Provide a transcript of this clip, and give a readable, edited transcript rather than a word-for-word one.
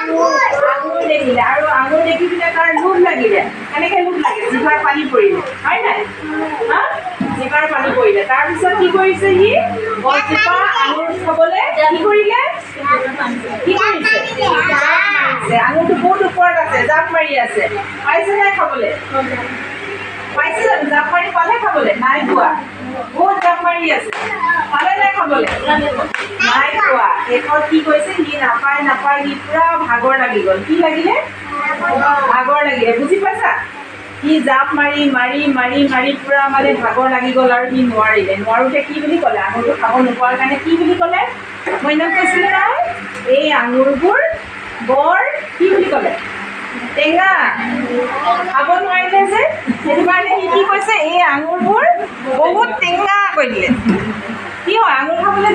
আঙুৰ দেখিলে আৰু আঙুৰ দেখি পিনে তাৰ লোভ লাগিলে কেনেকৈ লোভ লাগিলে জিভাৰ পানী পৰিলে হয় নাই হা জিভাৰ পানী পৰিলে তাৰপিছত কি কৰিছে সি গছজোপা আঙুৰ খাবলৈ কি কৰিলে কি কৰিছে আঙুৰটো বহুত ওপৰত আছে জাপ মাৰি আছে পাইছে নাই খাবলৈ পাইছে জানো জাপ মাৰি পালে খাবলৈ নাই পোৱা বহুত জাপ মাৰি আছে পালে নাই খাবলৈ নাই পোৱা শেষত কি কৈছে সি নাপায় নাপায় সি পুৰা ভাগৰ লাগি গ'ল কি লাগিলে ভাগৰ লাগিলে বুজি পাইছা সি জাপ মাৰি মাৰি মাৰি মাৰি পুৰা মানে ভাগৰ লাগি গ'ল আৰু সি নোৱাৰিলে নোৱাৰোঁতে কি বুলি ক'লে আঙুৰটো খাব নোপোৱাৰ কাৰণে কি বুলি ক'লে মই ইমান কৈছিলোঁ নহয় এই আঙুৰবোৰ বৰ কি বুলি ক'লে টেঙা খাব নোৱাৰিলে যে সেইটো কাৰণে সি কি কৈছে এই আঙুৰবোৰ বহুত টেঙা কৈ দিলে কি হয় আঙুৰ খাবলৈ